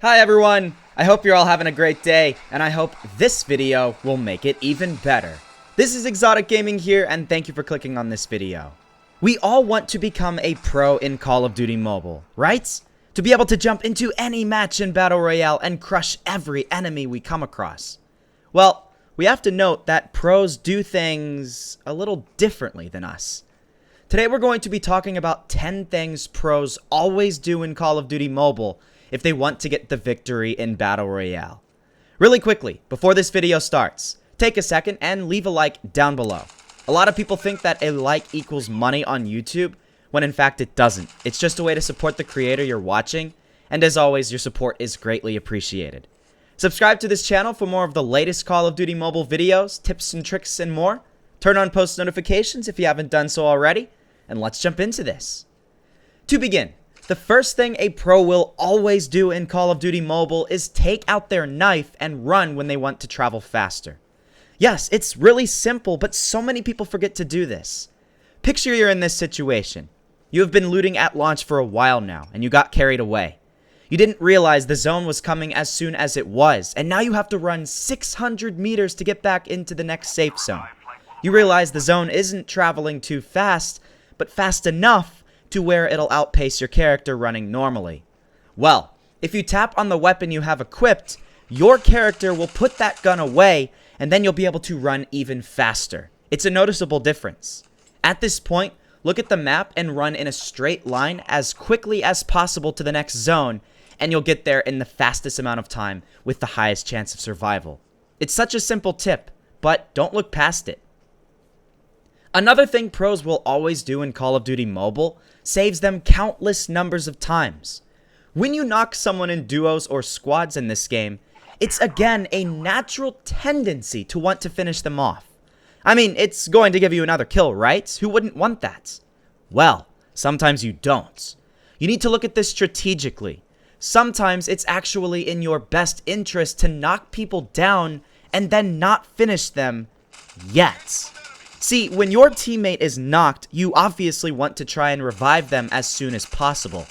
Hi everyone! I hope you're all having a great day, and I hope this video will make it even better. This is ExxotikGaming here, and thank you for clicking on this video. We all want to become a pro in Call of Duty Mobile, right? To be able to jump into any match in Battle Royale and crush every enemy we come across. Well, we have to note that pros do things a little differently than us. Today we're going to be talking about 10 things pros always do in Call of Duty Mobile if they want to get the victory in Battle Royale. Really quickly, before this video starts, take a second and leave a like down below. A lot of people think that a like equals money on YouTube, when in fact it doesn't. It's just a way to support the creator you're watching, and as always, your support is greatly appreciated. Subscribe to this channel for more of the latest Call of Duty Mobile videos, tips and tricks, and more. Turn on post notifications if you haven't done so already, and let's jump into this. To begin, the first thing a pro will always do in Call of Duty Mobile is take out their knife and run when they want to travel faster. Yes, it's really simple, but so many people forget to do this. Picture you're in this situation. You have been looting at launch for a while now, and you got carried away. You didn't realize the zone was coming as soon as it was, and now you have to run 600 meters to get back into the next safe zone. You realize the zone isn't traveling too fast, but fast enough to where it'll outpace your character running normally. Well, if you tap on the weapon you have equipped, your character will put that gun away, and then you'll be able to run even faster. It's a noticeable difference. At this point, look at the map and run in a straight line as quickly as possible to the next zone, and you'll get there in the fastest amount of time with the highest chance of survival. It's such a simple tip, but don't look past it. Another thing pros will always do in Call of Duty Mobile saves them countless numbers of times. When you knock someone in duos or squads in this game, it's again a natural tendency to want to finish them off. I mean, it's going to give you another kill, right? Who wouldn't want that? Well, sometimes you don't. You need to look at this strategically. Sometimes it's actually in your best interest to knock people down and then not finish them yet. See, when your teammate is knocked, you obviously want to try and revive them as soon as possible.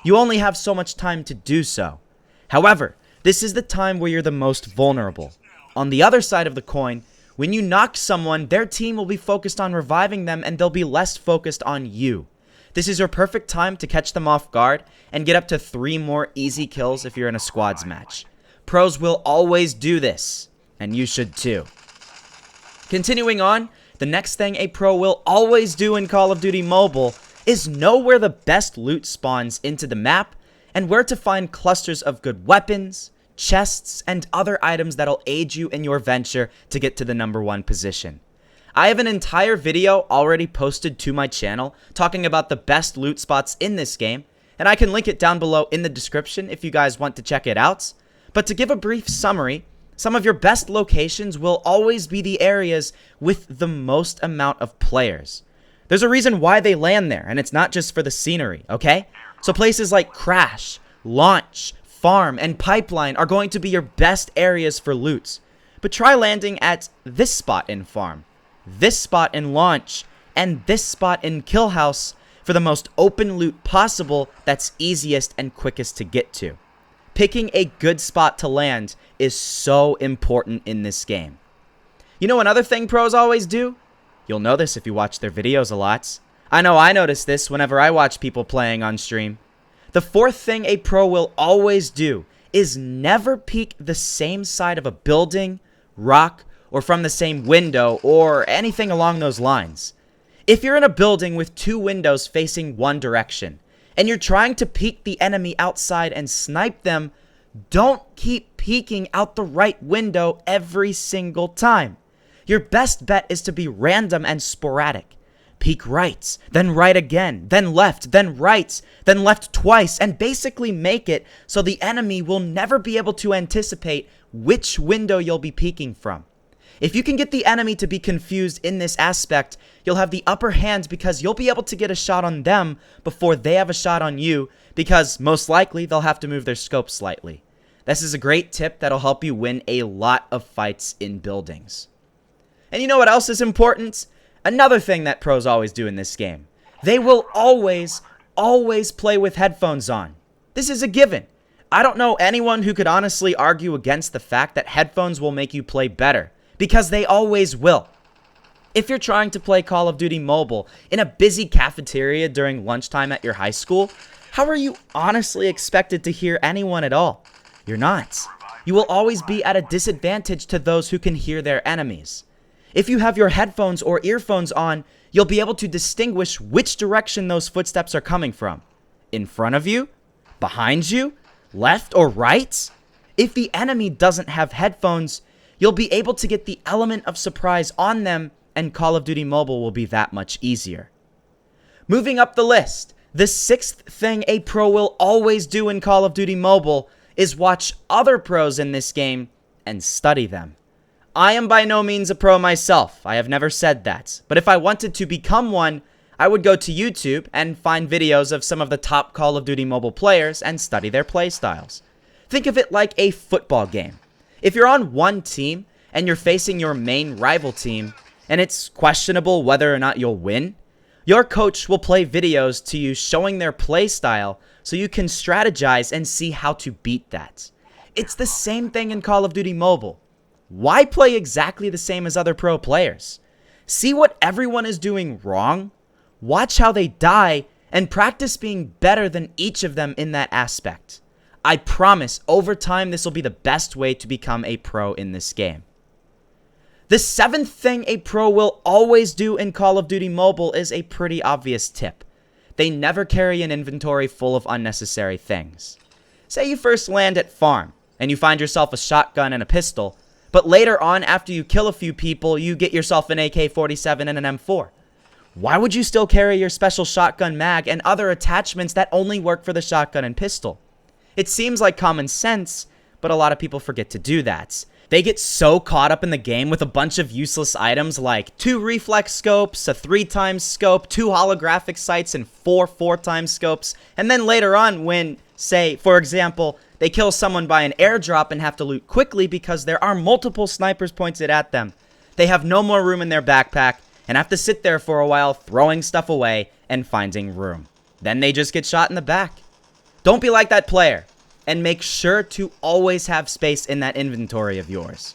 You only have so much time to do so. However, this is the time where you're the most vulnerable. On the other side of the coin, when you knock someone, their team will be focused on reviving them and they'll be less focused on you. This is your perfect time to catch them off guard and get up to 3 more easy kills if you're in a squads match. Pros will always do this, and you should too. Continuing on, the next thing a pro will always do in Call of Duty Mobile is know where the best loot spawns into the map and where to find clusters of good weapons, chests, and other items that'll aid you in your venture to get to the #1 position. I have an entire video already posted to my channel talking about the best loot spots in this game, and I can link it down below in the description if you guys want to check it out. But to give a brief summary, some of your best locations will always be the areas with the most amount of players. There's a reason why they land there, and it's not just for the scenery, okay? So places like Crash, Launch, Farm, and Pipeline are going to be your best areas for loots. But try landing at this spot in Farm, this spot in Launch, and this spot in Kill House for the most open loot possible that's easiest and quickest to get to. Picking a good spot to land is so important in this game. You know another thing pros always do? You'll know this if you watch their videos a lot. I know I notice this whenever I watch people playing on stream. The fourth thing a pro will always do is never peek the same side of a building, rock, or from the same window, or anything along those lines. If you're in a building with 2 windows facing one direction, and you're trying to peek the enemy outside and snipe them, don't keep peeking out the right window every single time. Your best bet is to be random and sporadic. Peek right, then right again, then left, then right, then left twice, and basically make it so the enemy will never be able to anticipate which window you'll be peeking from. If you can get the enemy to be confused in this aspect, you'll have the upper hand because you'll be able to get a shot on them before they have a shot on you, because most likely they'll have to move their scope slightly. This is a great tip that'll help you win a lot of fights in buildings. And you know what else is important? Another thing that pros always do in this game. They will always play with headphones on. This is a given. I don't know anyone who could honestly argue against the fact that headphones will make you play better, because they always will. If you're trying to play Call of Duty Mobile in a busy cafeteria during lunchtime at your high school, how are you honestly expected to hear anyone at all? You're not. You will always be at a disadvantage to those who can hear their enemies. If you have your headphones or earphones on, you'll be able to distinguish which direction those footsteps are coming from. In front of you? Behind you? Left or right? If the enemy doesn't have headphones, you'll be able to get the element of surprise on them, and Call of Duty Mobile will be that much easier. Moving up the list, the sixth thing a pro will always do in Call of Duty Mobile is watch other pros in this game and study them. I am by no means a pro myself, I have never said that, but if I wanted to become one, I would go to YouTube and find videos of some of the top Call of Duty Mobile players and study their playstyles. Think of it like a football game. If you're on one team and you're facing your main rival team, and it's questionable whether or not you'll win, your coach will play videos to you showing their playstyle so you can strategize and see how to beat that. It's the same thing in Call of Duty Mobile. Why play exactly the same as other pro players? See what everyone is doing wrong, watch how they die, and practice being better than each of them in that aspect. I promise, over time, this will be the best way to become a pro in this game. The seventh thing a pro will always do in Call of Duty Mobile is a pretty obvious tip. They never carry an inventory full of unnecessary things. Say you first land at farm, and you find yourself a shotgun and a pistol, but later on, after you kill a few people, you get yourself an AK-47 and an M4. Why would you still carry your special shotgun mag and other attachments that only work for the shotgun and pistol? It seems like common sense, but a lot of people forget to do that. They get so caught up in the game with a bunch of useless items like 2 reflex scopes, a 3x scope, 2 holographic sights, and 4 4x scopes. And then later on when, say, for example, they kill someone by an airdrop and have to loot quickly because there are multiple snipers pointed at them, they have no more room in their backpack and have to sit there for a while throwing stuff away and finding room. Then they just get shot in the back. Don't be like that player, and make sure to always have space in that inventory of yours.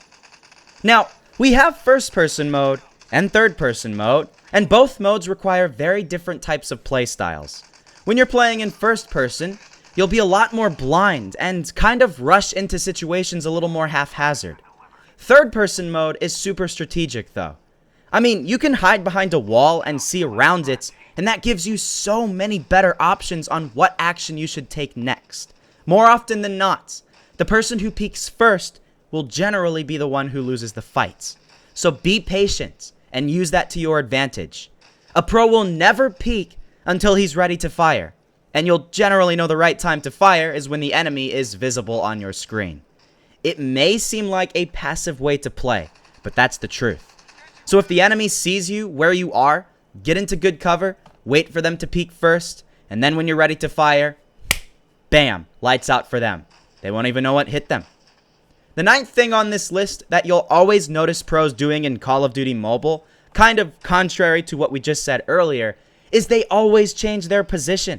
Now, we have first-person mode and third-person mode, and both modes require very different types of playstyles. When you're playing in first-person, you'll be a lot more blind and kind of rush into situations a little more haphazard. Third-person mode is super strategic, though. I mean, you can hide behind a wall and see around it, and that gives you so many better options on what action you should take next. More often than not, the person who peeks first will generally be the one who loses the fight. So be patient and use that to your advantage. A pro will never peek until he's ready to fire, and you'll generally know the right time to fire is when the enemy is visible on your screen. It may seem like a passive way to play, but that's the truth. So if the enemy sees you where you are, get into good cover, wait for them to peek first, and then when you're ready to fire, bam, lights out for them. They won't even know what hit them. The ninth thing on this list that you'll always notice pros doing in Call of Duty Mobile, kind of contrary to what we just said earlier, is they always change their position.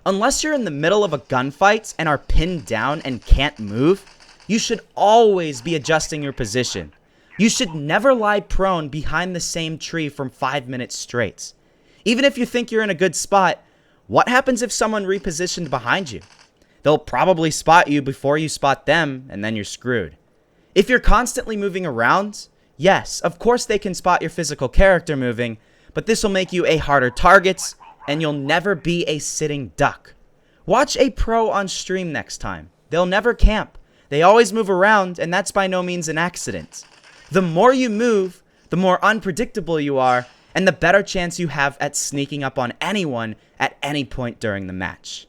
Unless you're in the middle of a gunfight and are pinned down and can't move, you should always be adjusting your position. You should never lie prone behind the same tree for 5 minutes straight. Even if you think you're in a good spot, what happens if someone repositioned behind you? They'll probably spot you before you spot them, and then you're screwed. If you're constantly moving around, yes, of course they can spot your physical character moving, but this will make you a harder target, and you'll never be a sitting duck. Watch a pro on stream next time. They'll never camp. They always move around, and that's by no means an accident. The more you move, the more unpredictable you are, and the better chance you have at sneaking up on anyone at any point during the match.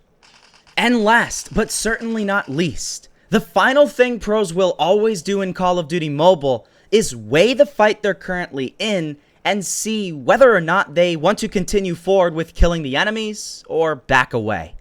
And last, but certainly not least, the final thing pros will always do in Call of Duty Mobile is weigh the fight they're currently in and see whether or not they want to continue forward with killing the enemies or back away.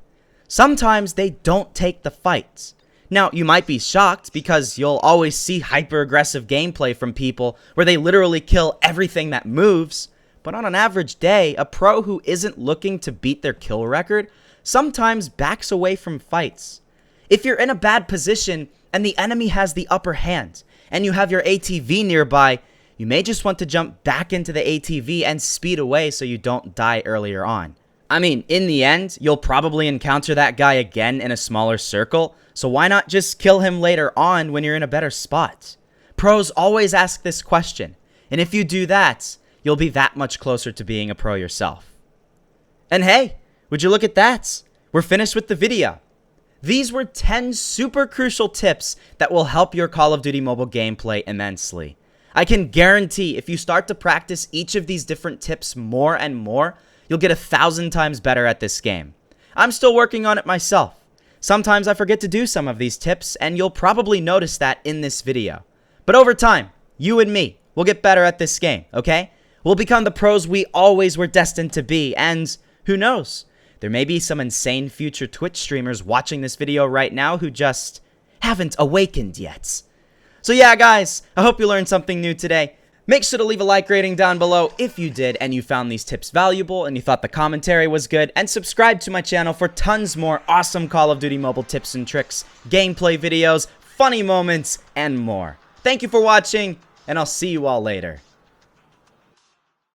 Sometimes they don't take the fight. Now, you might be shocked because you'll always see hyper-aggressive gameplay from people where they literally kill everything that moves, but on an average day, a pro who isn't looking to beat their kill record sometimes backs away from fights. If you're in a bad position and the enemy has the upper hand and you have your ATV nearby, you may just want to jump back into the ATV and speed away so you don't die earlier on. I mean, in the end, you'll probably encounter that guy again in a smaller circle, so why not just kill him later on when you're in a better spot? Pros always ask this question, and if you do that, you'll be that much closer to being a pro yourself. And hey, would you look at that? We're finished with the video. These were 10 super crucial tips that will help your Call of Duty mobile gameplay immensely. I can guarantee if you start to practice each of these different tips more and more, you'll get 1,000 times better at this game. I'm still working on it myself. Sometimes I forget to do some of these tips, and you'll probably notice that in this video. But over time, you and me will get better at this game, okay? We'll become the pros we always were destined to be, and who knows? There may be some insane future Twitch streamers watching this video right now who just haven't awakened yet. So yeah, guys, I hope you learned something new today. Make sure to leave a like rating down below if you did and you found these tips valuable and you thought the commentary was good, and subscribe to my channel for tons more awesome Call of Duty mobile tips and tricks, gameplay videos, funny moments, and more. Thank you for watching, and I'll see you all later.